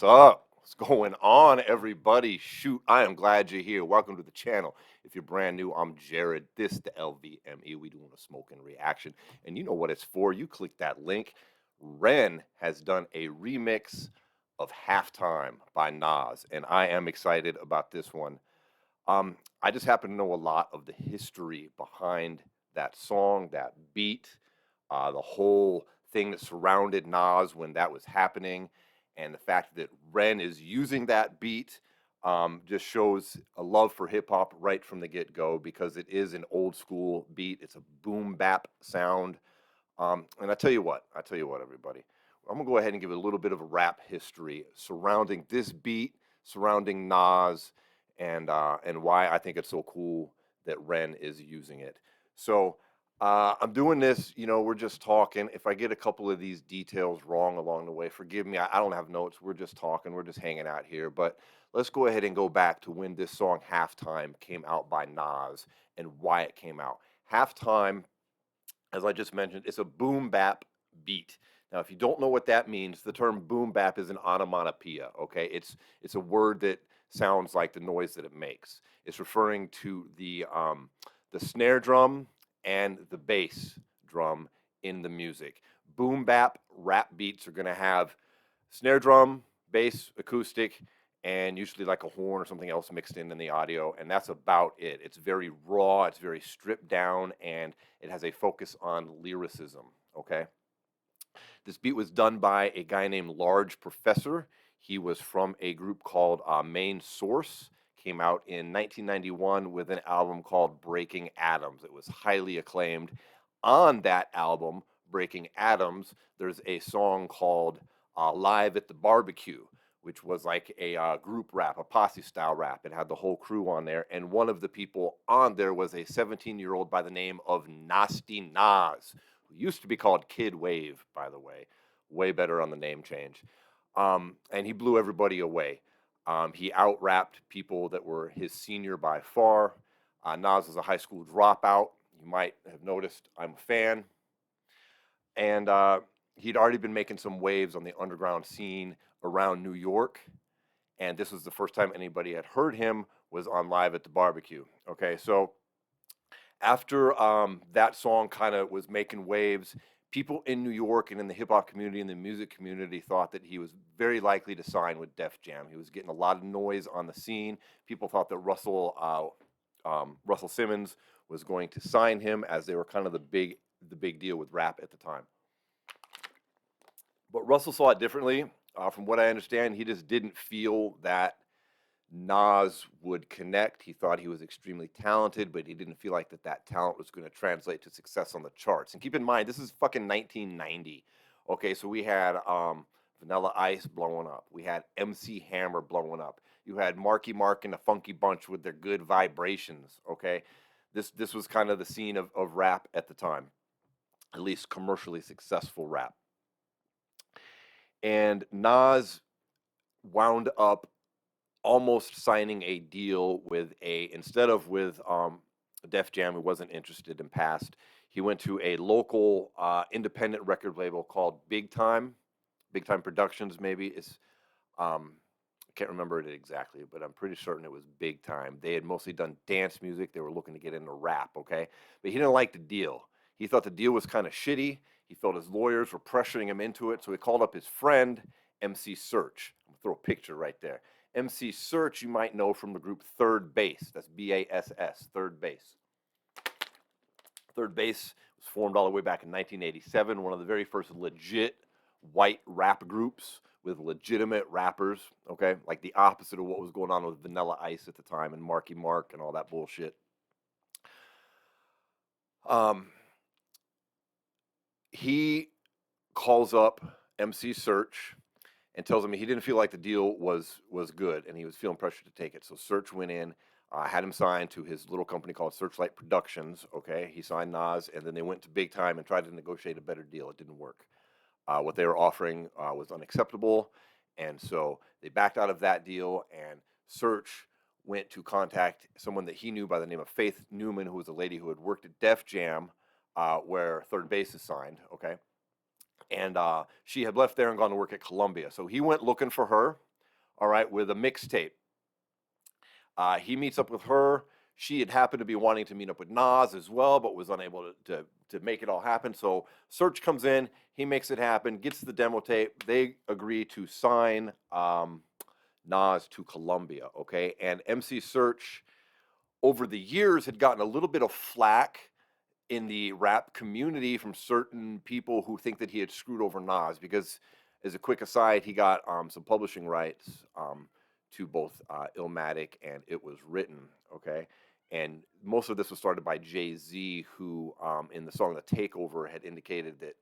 What's up? What's going on, everybody? Shoot, I am glad you're here. Welcome to the channel. If you're brand new, I'm Jared. This the LVME. We doing a smoking reaction, and you know what it's for. You click that link. REN has done a remix of "Halftime" by Nas, and I am excited about this one. I just happen to know a lot of the history behind that song, that beat, the whole thing that surrounded Nas when that was happening, and the fact that REN is using that beat just shows a love for hip hop right from the get go because it is an old school beat. It's a boom bap sound. And everybody, I'm gonna go ahead and give a little bit of a rap history surrounding this beat, surrounding Nas, and why I think it's so cool that REN is using it. So I'm doing this, we're just talking. If I get a couple of these details wrong along the way, forgive me. I don't have notes. We're just talking. We're just hanging out here. But let's go ahead and go back to when this song "Halftime" came out by Nas and why it came out. "Halftime," as I just mentioned, it's a boom bap beat. Now, if you don't know what that means, the term boom bap is an onomatopoeia. Okay, it's a word that sounds like the noise that it makes. It's referring to the snare drum and the bass drum in the music. Boom bap rap beats are going to have snare drum, bass, acoustic, and usually like a horn or something else mixed in the audio, and that's about it. It's very raw, it's very stripped down, and it has a focus on lyricism. Okay, this beat was done by a guy named Large Professor. He was from a group called Main Source. Came out in 1991 with an album called Breaking Atoms. It was highly acclaimed. On that album, Breaking Atoms, there's a song called Live at the Barbecue, which was like a group rap, a posse style rap. It had the whole crew on there, and one of the people on there was a 17-year-old by the name of Nasty Nas, who used to be called Kid Wave, by the way better on the name change. And he blew everybody away. He out-rapped people that were his senior by far. Nas was a high school dropout. You might have noticed I'm a fan. And he'd already been making some waves on the underground scene around New York. And this was the first time anybody had heard him was on Live at the Barbecue. Okay, so after that song kind of was making waves, people in New York and in the hip hop community and the music community thought that he was very likely to sign with Def Jam. He was getting a lot of noise on the scene. People thought that Russell Simmons was going to sign him, as they were kind of the big deal with rap at the time. But Russell saw it differently. From what I understand, he just didn't feel that Nas would connect. He thought he was extremely talented, but he didn't feel like that talent was going to translate to success on the charts. And keep in mind, this is fucking 1990. Okay, so we had Vanilla Ice blowing up. We had MC Hammer blowing up. You had Marky Mark and the Funky Bunch with their Good Vibrations. Okay, this was kind of the scene of rap at the time, at least commercially successful rap. And Nas wound up almost signing a deal with instead of with Def Jam, who wasn't interested and passed. He went to a local independent record label called Big Time Productions. Maybe it's I can't remember it exactly, but I'm pretty certain it was Big Time. They had mostly done dance music. They were looking to get into rap. Okay, but he didn't like the deal. He thought the deal was kind of shitty. He felt his lawyers were pressuring him into it, so he called up his friend MC Search. I'm gonna throw a picture right there. MC Search, you might know from the group Third Bass. That's BASS, Third Bass. Third Bass was formed all the way back in 1987, one of the very first legit white rap groups with legitimate rappers, okay? Like the opposite of what was going on with Vanilla Ice at the time and Marky Mark and all that bullshit. He calls up MC Search and tells him he didn't feel like the deal was good, and he was feeling pressure to take it. So Search went in, had him signed to his little company called Searchlight Productions. Okay, he signed Nas, and then they went to Big Time and tried to negotiate a better deal. It didn't work. What they were offering was unacceptable, and so they backed out of that deal. And Search went to contact someone that he knew by the name of Faith Newman, who was a lady who had worked at Def Jam, where Third Bass is signed. Okay. And she had left there and gone to work at Columbia. So he went looking for her, all right, with a mixtape. He meets up with her. She had happened to be wanting to meet up with Nas as well, but was unable to make it all happen. So Search comes in, he makes it happen, gets the demo tape. They agree to sign Nas to Columbia, okay? And MC Search, over the years, had gotten a little bit of flack in the rap community from certain people who think that he had screwed over Nas because, as a quick aside, he got some publishing rights to both Illmatic and It Was Written, okay? And most of this was started by Jay-Z, who in the song The Takeover had indicated that,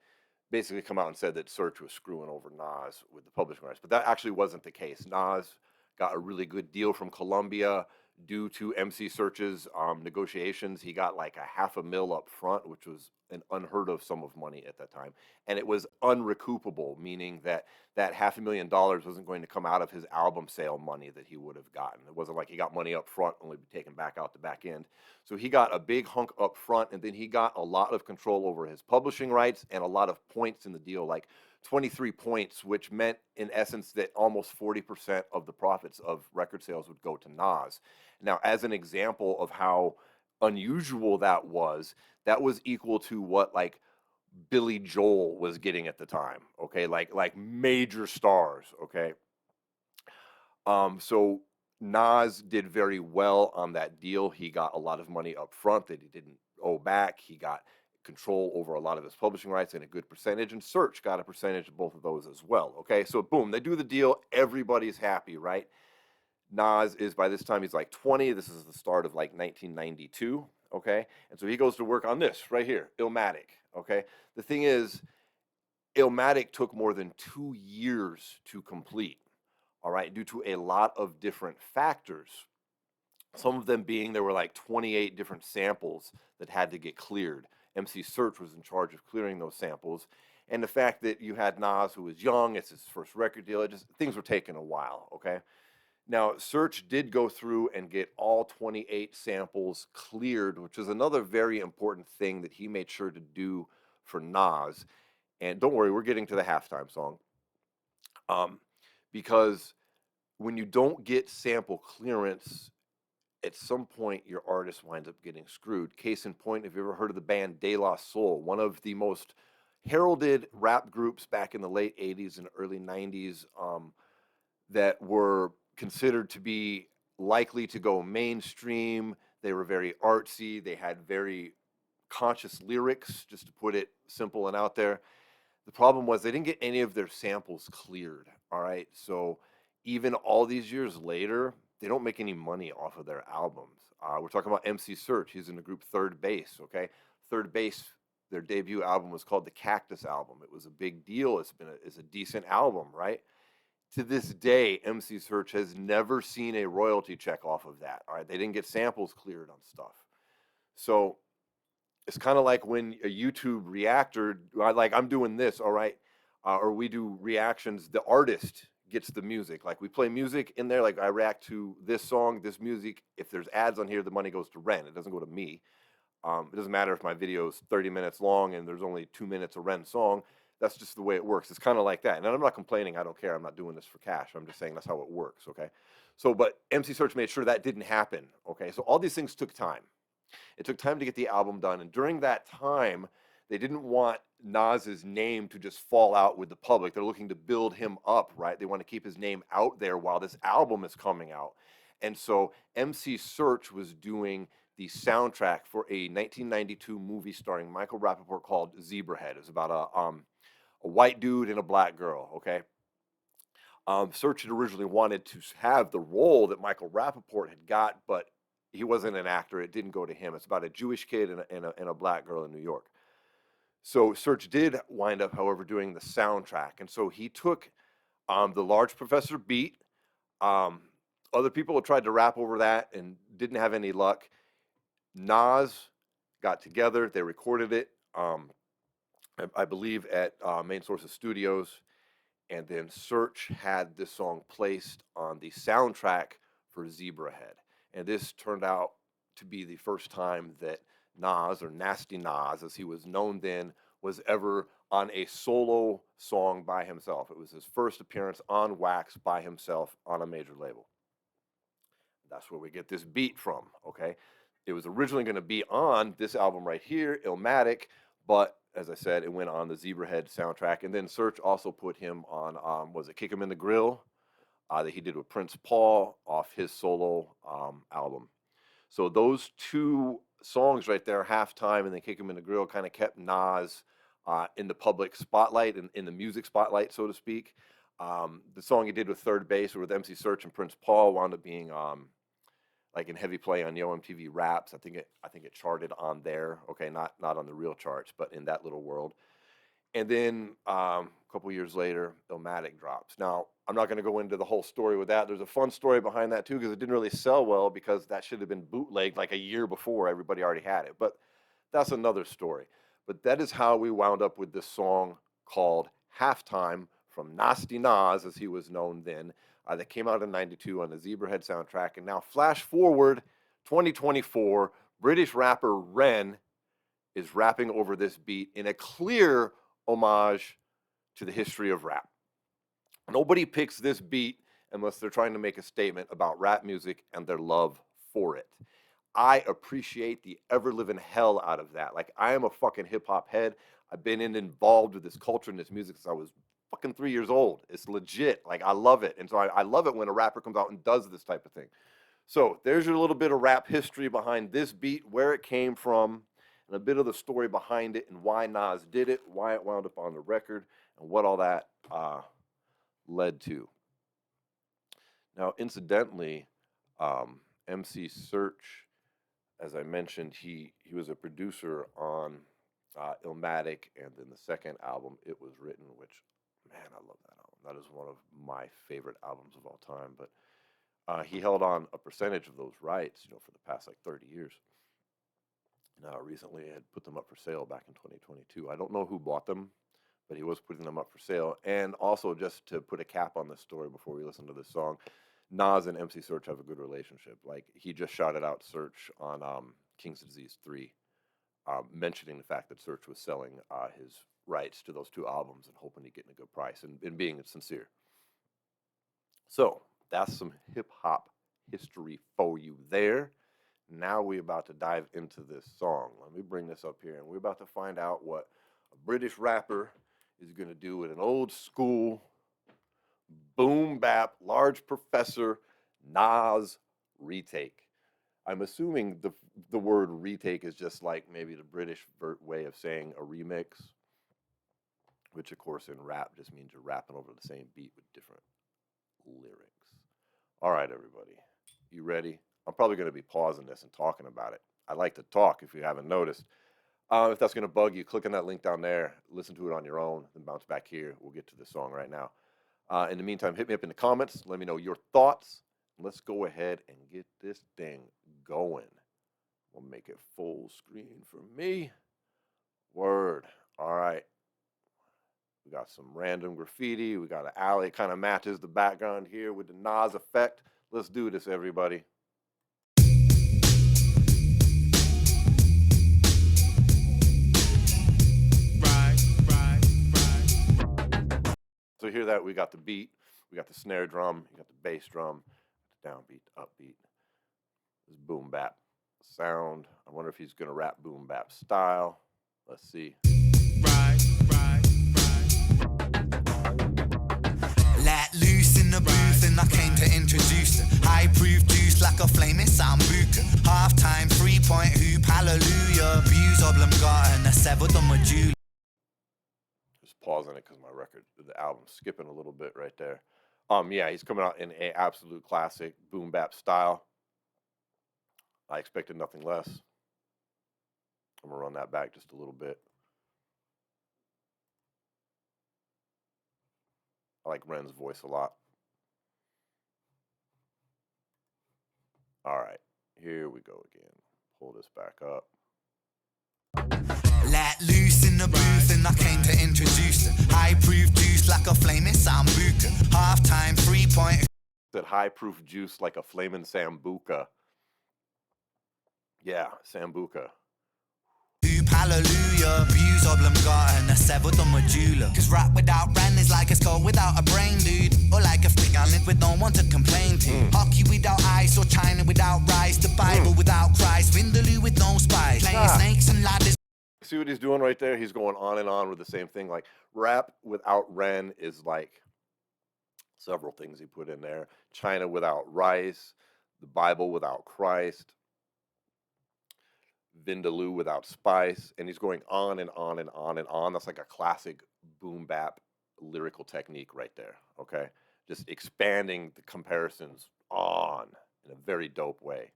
basically come out and said that Search was screwing over Nas with the publishing rights. But that actually wasn't the case. Nas got a really good deal from Columbia due to MC Search's negotiations. He got like $500,000 up front, which was an unheard of sum of money at that time. And it was unrecoupable, meaning that that $500,000 wasn't going to come out of his album sale money that he would have gotten. It wasn't like he got money up front, only be taken back out the back end. So he got a big hunk up front, and then he got a lot of control over his publishing rights and a lot of points in the deal, like 23 points, which meant in essence that almost 40% of the profits of record sales would go to Nas. Now, as an example of how unusual that was equal to what like Billy Joel was getting at the time, okay? Like major stars, okay? So Nas did very well on that deal. He got a lot of money up front that he didn't owe back. He got control over a lot of his publishing rights and a good percentage, and Search got a percentage of both of those as well, okay? So boom, they do the deal, everybody's happy, right? Nas is, by this time, he's like 20. This is the start of like 1992, okay? And so he goes to work on this right here, Illmatic, okay? The thing is, Illmatic took more than 2 years to complete, all right, due to a lot of different factors. Some of them being there were like 28 different samples that had to get cleared. MC Search was in charge of clearing those samples. And the fact that you had Nas, who was young, it's his first record deal, things were taking a while, okay? Now, Search did go through and get all 28 samples cleared, which is another very important thing that he made sure to do for Nas. And don't worry, we're getting to the halftime song. Because when you don't get sample clearance, at some point your artist winds up getting screwed. Case in point, have you ever heard of the band De La Soul? One of the most heralded rap groups back in the late 80s and early 90s that were considered to be likely to go mainstream. They were very artsy. They had very conscious lyrics, just to put it simple and out there. The problem was they didn't get any of their samples cleared, all right? So even all these years later, they don't make any money off of their albums. We're talking about MC Search. He's in the group Third Base, okay? Third Base, their debut album was called the Cactus Album. It was a big deal. It's a decent album, right? To this day, MC Search has never seen a royalty check off of that, all right? They didn't get samples cleared on stuff. So it's kind of like when a YouTube reactor, like I'm doing this, all right, or we do reactions, the artist gets the music. Like we play music in there, like I react to this song, this music. If there's ads on here, the money goes to REN. It doesn't go to me. It doesn't matter if my video is 30 minutes long and there's only 2 minutes of REN song. That's just the way it works. It's kind of like that. And I'm not complaining. I don't care. I'm not doing this for cash. I'm just saying that's how it works, okay? So, but MC Search made sure that didn't happen, okay? So all these things took time. It took time to get the album done. And during that time, they didn't want Nas's name to just fall out with the public. They're looking to build him up, right? They want to keep his name out there while this album is coming out. And so MC Search was doing the soundtrack for a 1992 movie starring Michael Rappaport called Zebrahead. It was about a white dude and a black girl, okay? Search had originally wanted to have the role that Michael Rappaport had got, but he wasn't an actor. It didn't go to him. It's about a Jewish kid and a black girl in New York. So Search did wind up, however, doing the soundtrack. And so he took the Large Professor beat. Other people tried to rap over that and didn't have any luck. Nas got together. They recorded it, I believe, at Main Sources Studios. And then Search had this song placed on the soundtrack for Zebrahead. And this turned out to be the first time that Nas, or Nasty Nas, as he was known then, was ever on a solo song by himself. It was his first appearance on wax by himself on a major label. That's where we get this beat from, okay? It was originally going to be on this album right here, Illmatic, but as I said, it went on the Zebrahead soundtrack. And then Search also put him on, was it Kick 'Em in the Grill? That he did with Prince Paul off his solo album. So those two songs right there, Halftime and then Kick 'Em in the Grill, kind of kept Nas in the public spotlight and in the music spotlight, so to speak. The song he did with Third Base or with MC Search and Prince Paul wound up being like in heavy play on Yo MTV Raps. I think it charted on there. Okay, not on the real charts, but in that little world. And then a couple years later, Illmatic drops. Now, I'm not going to go into the whole story with that. There's a fun story behind that too, because it didn't really sell well because that should have been bootlegged like a year before. Everybody already had it. But that's another story. But that is how we wound up with this song called Halftime from Nasty Nas, as he was known then, that came out in '92 on the Zebrahead soundtrack. And now flash forward 2024, British rapper REN is rapping over this beat in a clear homage to the history of rap. Nobody picks this beat unless they're trying to make a statement about rap music and their love for it. I appreciate the ever-living hell out of that. Like, I am a fucking hip-hop head. I've been involved with this culture and this music since I was fucking 3 years old. It's legit. Like, I love it. And so I love it when a rapper comes out and does this type of thing. So there's your little bit of rap history behind this beat, where it came from, and a bit of the story behind it and why Nas did it, why it wound up on the record, and what all that led to. Now, incidentally, MC Search, as I mentioned, he was a producer on Illmatic, and then the second album, It Was Written, which, man, I love that album. That is one of my favorite albums of all time. But he held on a percentage of those rights, for the past like 30 years. Now, recently, I had put them up for sale back in 2022. I don't know who bought them, but he was putting them up for sale. And also, just to put a cap on this story before we listen to this song, Nas and MC Search have a good relationship. Like, he just shouted out Search on King's Disease 3, mentioning the fact that Search was selling his rights to those two albums and hoping to get a good price and being sincere. So, that's some hip-hop history for you there. Now we're about to dive into this song. Let me bring this up here, and we're about to find out what a British rapper is going to do with an old school boom bap large professor Nas retake. I'm assuming the word retake is just like maybe the British way of saying a remix, which of course in rap just means you're rapping over the same beat with different lyrics. All right, everybody, you ready? I'm probably going to be pausing this and talking about it. I like to talk, if you haven't noticed. If that's going to bug you, click on that link down there, listen to it on your own, then bounce back here. We'll get to the song right now. In the meantime, hit me up in the comments. Let me know your thoughts. Let's go ahead and get this thing going. We'll make it full screen for me. Word. All right. We got some random graffiti. We got an alley. It kind of matches the background here with the Nas effect. Let's do this, everybody. So hear that, we got the beat, we got the snare drum, you got the bass drum, the downbeat, the upbeat. This boom bap sound. I wonder if he's gonna rap boom bap style. Let's see. Let loose in the booth and I came to introduce it. High-proof juice like a flaming sambuca. Half-time, 3-point hoop, hallelujah. Views oblongata and I severed the module. Pausing it because the album's skipping a little bit right there. Yeah, he's coming out in an absolute classic boom bap style. I expected nothing less. I'm gonna run that back just a little bit. I like Ren's voice a lot. All right, here we go again. Pull this back up. Let loose in the booth and I came to introduce it. High-proof juice like a flaming sambuca. Half-time, 3-point. That high-proof juice like a flaming sambuca. Yeah, sambuca. Hoop, hallelujah. Views of them gotten a severed on my jeweler. Cause rap without REN is like a skull without a brain, dude. Or like a fig on it with no one to complain to. Hockey without ice or China without rice. The Bible without Christ. Vindaloo with no spice. Playing snakes and ladders. See what he's doing right there? He's going on and on with the same thing. Like rap without REN is like several things he put in there. China without rice, the Bible without Christ, Vindaloo without spice, and he's going on and on and on and on. That's like a classic boom bap lyrical technique right there. Okay, just expanding the comparisons on in a very dope way.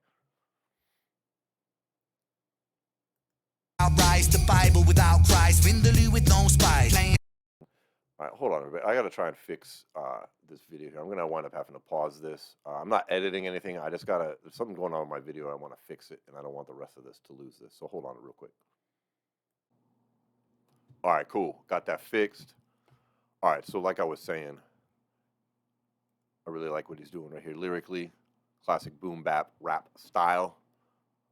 Rise, the Bible without Christ, Vindaloo with no spice. All right, hold on a bit. I got to try and fix this video here. I'm going to wind up having to pause this. I'm not editing anything. I just got to, there's something going on with my video. I want to fix it, and I don't want the rest of this to lose this. So hold on real quick. All right, cool. Got that fixed. All right, so like I was saying, I really like what he's doing right here lyrically. Classic boom bap rap style.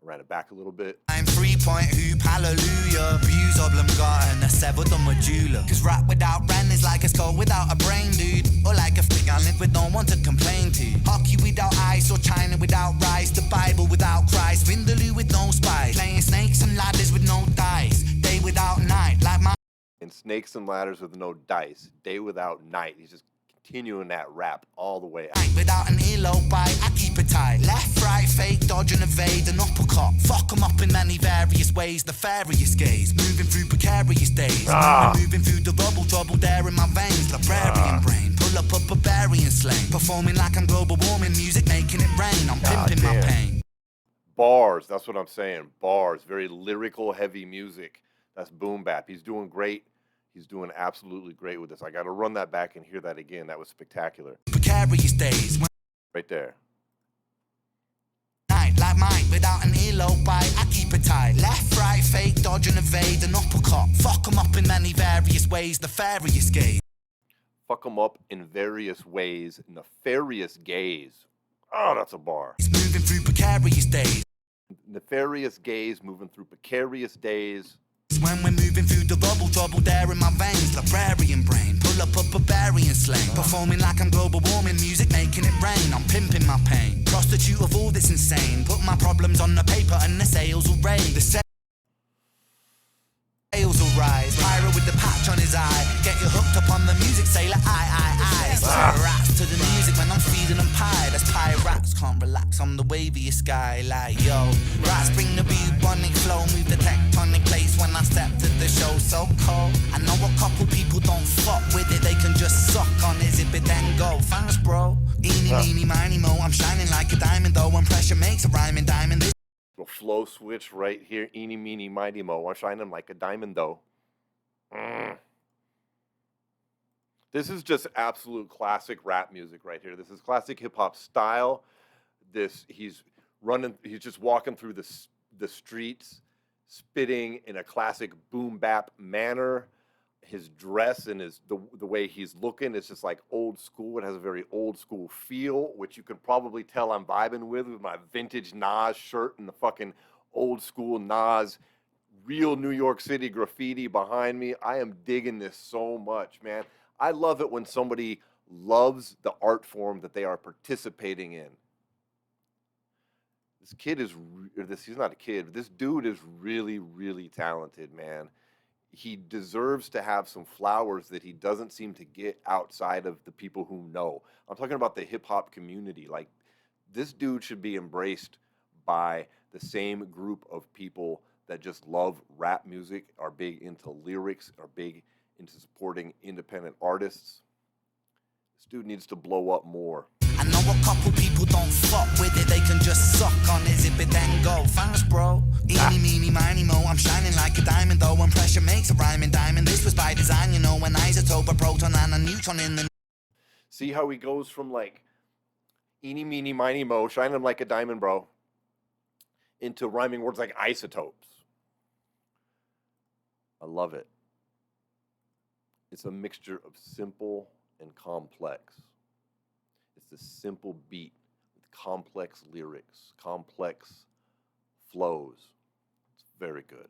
Ran it back a little bit. I'm 3-point hoop, hallelujah. Views of them gotten a severed on my jeweler. Cause rap without REN is like a skull without a brain, dude. Or like a fig on it with no one to complain to. Hockey without ice or China without rice. The Bible without Christ, Vindaloo with no spice. Playing snakes and ladders with no dice. Day without night, like my. And snakes and ladders with no dice. Day without night. He's just continuing that rap all the way out. Without an earlobe bite, I keep it tight. Left, right, fake, dodge and evade, an uppercut. Fuck 'em up in many various ways, the fariest gaze. Moving through precarious days. Moving through the rubble, trouble there in my veins. Librarian brain, pull up a barbarian slang. Performing like I'm global warming, music making it rain. I'm pimping my pain. Bars, that's what I'm saying. Bars, very lyrical, heavy music. That's boom bap. He's doing great. He's doing absolutely great with this. I got to run that back and hear that again. That was spectacular. Precarious days. Right there. Night like mine, without an earlobe bite, I keep it tight. Left, right, fake, dodge and evade, an uppercut. Fuck 'em up in many various ways, nefarious gaze. Fuck 'em up in various ways, nefarious gaze. Oh, that's a bar. He's moving through precarious days. Nefarious gaze, moving through precarious days. When we're moving through the rubble, trouble there in my veins. Librarian brain, pull up a barbarian slang. Performing like I'm global warming, music making it rain. I'm pimping my pain. Prostitute of all that's insane. Put my problems on the paper and the sales will rain. The sales will rise. Pyro with the patch on his eye. Get you hooked up on the music, sailor. Rats to the music when I'm feeding them pie. That's pirates, can't relax on the waviest guy. Like yo, rats bring the bubonic flow, move the tectonic plates when I step to the show. So cold. I know a couple people don't fuck with it. They can just suck on his zip it then go. Thanks, bro. Eeny, meeny, miny, mo. I'm shining like a diamond though. When pressure makes a rhyming diamond. This Flow switch right here. Eeny, meeny, mighty, mo. I'm shining like a diamond though. This is just absolute classic rap music right here. This is classic hip hop style. He's just walking through the streets, spitting in a classic boom bap manner. His dress and the way he's looking is just like old school. It has a very old school feel, which you can probably tell I'm vibing with my vintage Nas shirt and the fucking old school Nas real New York City graffiti behind me. I am digging this so much, man. I love it when somebody loves the art form that they are participating in. This kid is, he's not a kid, but this dude is really, really talented, man. He deserves to have some flowers that he doesn't seem to get outside of the people who know. I'm talking about the hip hop community. Like, this dude should be embraced by the same group of people that just love rap music, are big into lyrics, are big into supporting independent artists. This dude needs to blow up more. I know a couple people don't fuck with it. They can just suck on it, zip it then go. Thanks, bro. Eeny, meeny, miny, mo. I'm shining like a diamond though. When pressure makes a rhyming diamond. This was by design, you know. An isotope, a proton and a neutron in the. See how he goes from like eeny, meeny, miny, mo, shining like a diamond, bro, into rhyming words like isotopes. I love it. It's a mixture of simple and complex. It's a simple beat with complex lyrics, complex flows. It's very good.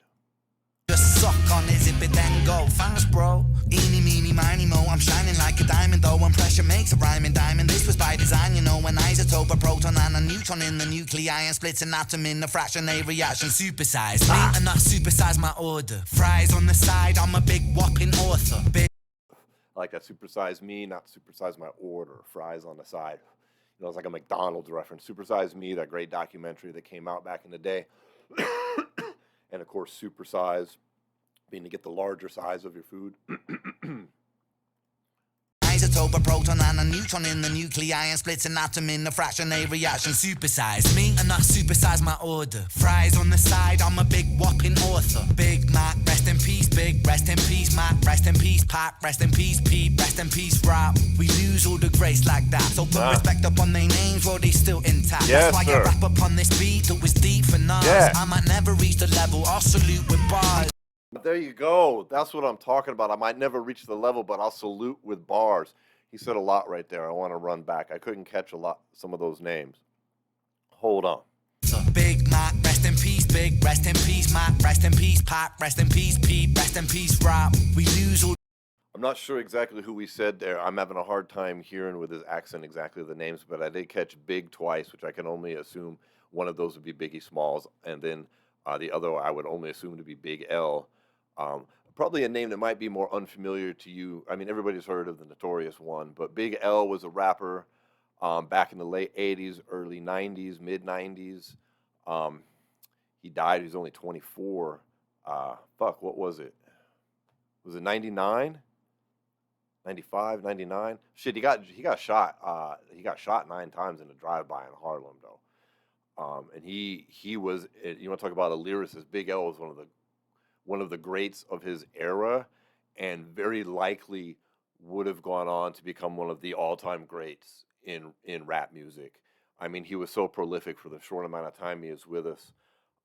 drop it, then go fast, bro. Eeny, meeny, miny, mo, I'm shining like a diamond, though, when pressure makes a rhyming diamond. This was by design, you know, an isotope, a proton and a neutron in the nuclei, and splits an atom in a fraction, a reaction. Supersize me, and not supersize my order. Fries on the side, I'm a big whopping author. Big I like that. Supersize me, not supersize my order. Fries on the side. You know, it's like a McDonald's reference. Supersize Me, that great documentary that came out back in the day. And of course, supersize, being to get the larger size of your food. isotope, a proton and a neutron in the nuclei, and splits an atom in a fraction, a reaction. Supersize me, and not supersize my order. Fries on the side, I'm a big whopping author. Big Mac, rest in peace, Big, rest in peace, Mac, rest in peace, Pac, rest in peace, Pete, rest in peace, rap. We lose all the grace like that, so put respect upon their names while they still intact. Yes, that's why sir. I rap upon this beat that was deep for Nas. Yeah. I might never reach the level, I'll salute with bars. There you go. That's what I'm talking about. I might never reach the level, but I'll salute with bars. He said a lot right there. I want to run back. I couldn't catch some of those names. Hold on. Big Mac, rest in peace, Big, rest in peace, Mac, rest in peace, Pac, rest in peace, Pete, rest in peace, rap. We lose all. I'm not sure exactly who we said there. I'm having a hard time hearing with his accent exactly the names, but I did catch Big twice, which I can only assume one of those would be Biggie Smalls, and then the other I would only assume to be Big L. Probably a name that might be more unfamiliar to you. I mean, everybody's heard of the Notorious One, but Big L was a rapper back in the late 80s, early 90s, mid 90s. He died, he was only 24. What was it? Was it 99? 95, 99? Shit, he got shot. He got shot 9 times in a drive-by in Harlem, though. And he was, you want to talk about a lyricist, Big L was one of the greats of his era, and very likely would have gone on to become one of the all-time greats in rap music. I mean, he was so prolific for the short amount of time he was with us.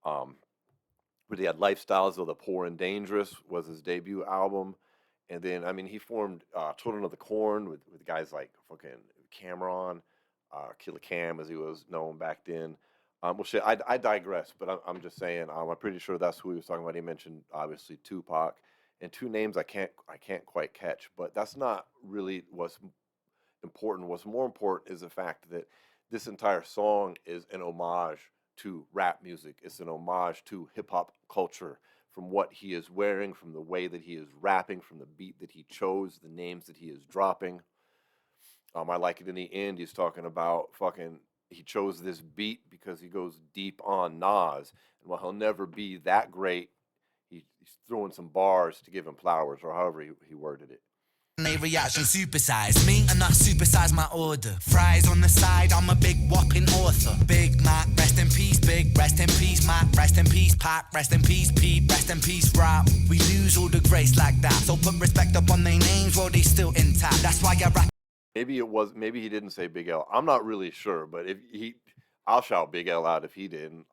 But he had Lifestyles of the Poor and Dangerous was his debut album. And then, I mean, he formed Children of the Corn with guys like fucking Cameron, Killer Cam, as he was known back then. Well, shit, I digress, but I'm just saying, I'm pretty sure that's who he was talking about. He mentioned, obviously, Tupac, and 2 names I can't quite catch, but that's not really what's important. What's more important is the fact that this entire song is an homage to rap music. It's an homage to hip-hop culture, from what he is wearing, from the way that he is rapping, from the beat that he chose, the names that he is dropping. I like it in the end, he's talking about he chose this beat because he goes deep on Nas, and while he'll never be that great, he's throwing some bars to give him flowers, or however he worded it. A reaction. Supersize me, and not supersize my order. Fries on the side, I'm a big whopping author. Big Mac, rest in peace, Big, rest in peace, Mac, rest in peace, Pac, rest in peace, Pete, rest in peace, rap. We lose all the grace like that, so put respect upon their names while they still intact. That's why I rap. Maybe he didn't say Big L. I'm not really sure, but I'll shout Big L out if he didn't.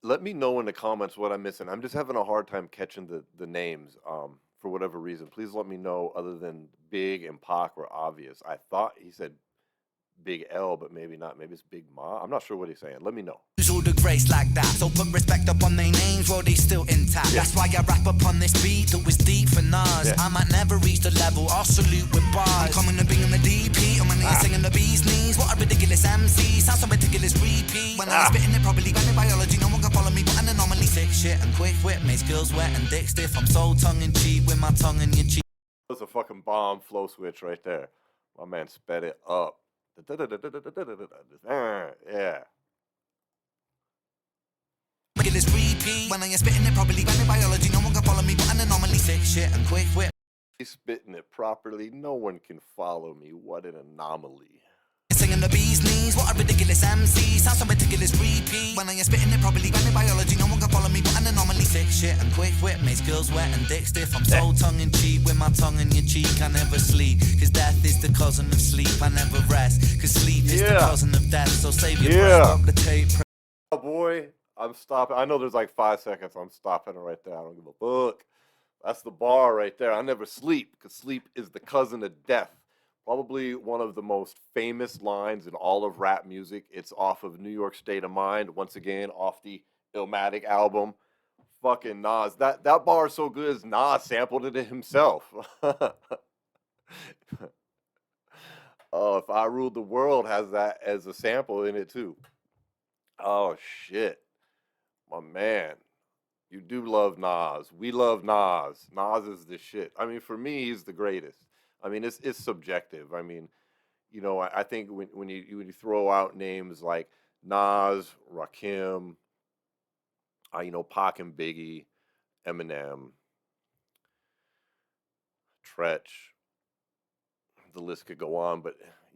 Let me know in the comments what I'm missing. I'm just having a hard time catching the names. For whatever reason, please let me know. Other than Big and Pac were obvious. I thought he said Big L, but maybe not. Maybe it's Big Ma. I'm not sure what he's saying. Let me know. Lose all the grace like that, so put respect upon their names while they still intact. That's why I rap upon this beat that was deep for Nas. I might never reach the level, I'll salute with bars. I'm coming to bring in the DP, I'm when you're singing the bee's knees. What a ridiculous MC, sounds so ridiculous repeat. When I'm spitting it properly, bad in biology, no one can follow me, but an anomaly. Thick shit and quick wit makes girls wet and dick stiff. I'm so tongue-in-cheek with my tongue in your cheek. That's a fucking bomb flow switch right there. My man sped it up. Yeah. Ridiculous repeat. When I'm spitting it properly, bad in biology, no one can follow me, but an anomaly. Thick shit and quick wit. He's spitting it properly. No one can follow me. What an anomaly. Singing the bee's knees, what a ridiculous MC. Sounds so ridiculous repeat. When I'm spitting it properly, bad in biology, no one can follow me, but an anomaly. Thick shit and quick wit makes girls wet and dick stiff. I'm so tongue-in-cheek with my tongue in your cheek. I never sleep, cause death is the cousin of sleep. I never rest, cause sleep is the cousin of death. So save your breath, stop the tape. Oh boy, I'm stopping. I know there's like 5 seconds. I'm stopping it right there. I don't give a fuck. That's the bar right there. I never sleep, because sleep is the cousin of death. Probably one of the most famous lines in all of rap music. It's off of New York State of Mind, once again, off the Illmatic album. fucking Nas. That bar is so good as Nas sampled it himself. Oh, if I Ruled the World has that as a sample in it too. Oh shit. My man. You do love Nas. We love Nas. Nas is the shit. I mean, for me, he's the greatest. I mean, it's subjective. I mean, I think when you throw out names like Nas, Rakim, Pac and Biggie, Eminem, Tretch, the list could go on, but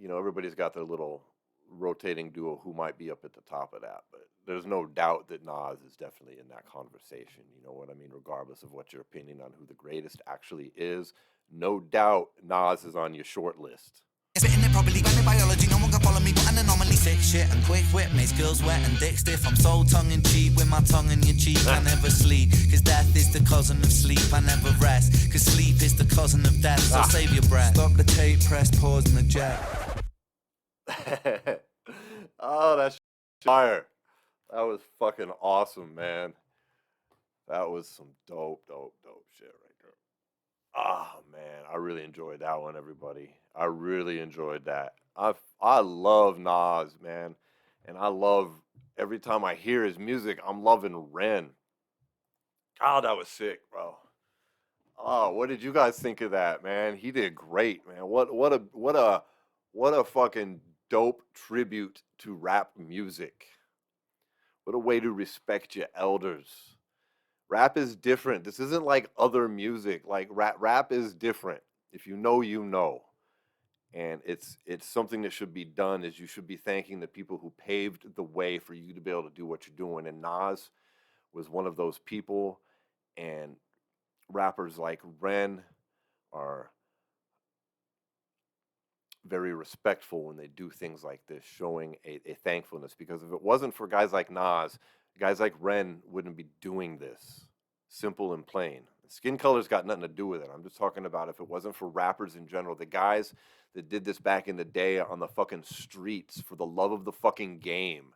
everybody's got their little rotating duo who might be up at the top of that. But there's no doubt that Nas is definitely in that conversation. You know what I mean? Regardless of what your opinion on who the greatest actually is, no doubt Nas is on your short list. Spitting it properly, bad biology, no one can follow me, but an anomaly. Sick shit and quick wit makes girls wet and dick stiff. I'm so tongue in cheek with my tongue in your cheek. I never sleep, cause death is the cousin of sleep. I never rest, cause sleep is the cousin of death. So save your breath. Stop the tape, press pause and eject. Oh, that's fire. That was fucking awesome, man. That was some dope shit right there. Oh man, I really enjoyed that one, everybody. I really enjoyed that. I love Nas, man, and I love every time I hear his music. I'm loving Ren. Oh, that was sick, bro. Oh, what did you guys think of that, man? He did great, man. What a fucking dope tribute to rap music. What a way to respect your elders. Rap is different. This isn't like other music. Like rap is different. If you know, you know. And it's something that should be done. Is you should be thanking the people who paved the way for you to be able to do what you're doing. And Nas was one of those people. And rappers like Ren are very respectful when they do things like this, showing a thankfulness. Because if it wasn't for guys like Nas, guys like Ren wouldn't be doing this. Simple and plain. Skin color's got nothing to do with it. I'm just talking about if it wasn't for rappers in general, the guys that did this back in the day on the fucking streets for the love of the fucking game,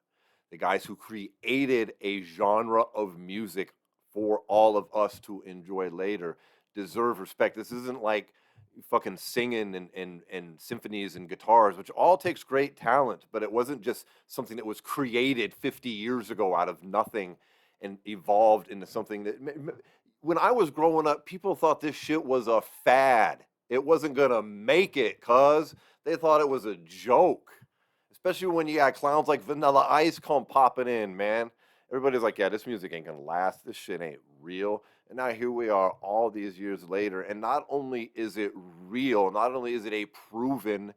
the guys who created a genre of music for all of us to enjoy later, deserve respect. This isn't like fucking singing and symphonies and guitars, which all takes great talent, but it wasn't just something that was created 50 years ago out of nothing and evolved into something that, when I was growing up, people thought this shit was a fad. It wasn't gonna make it, cuz they thought it was a joke. Especially when you got clowns like Vanilla Ice come popping in, man. Everybody's like, yeah, this music ain't gonna last. This shit ain't real. And now here we are all these years later. And not only is it real, not only is it a proven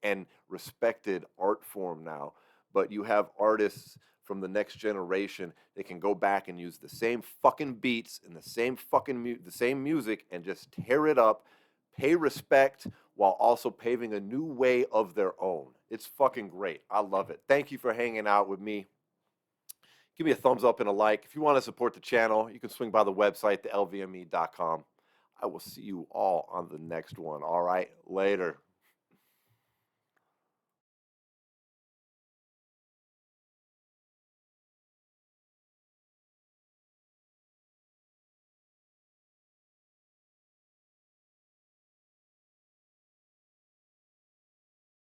and respected art form now, but you have artists from the next generation that can go back and use the same fucking beats and the same fucking the same music and just tear it up, pay respect while also paving a new way of their own. It's fucking great. I love it. Thank you for hanging out with me. Give me a thumbs up and a like. If you want to support the channel, you can swing by the website, thelvme.com. I will see you all on the next one. All right, later.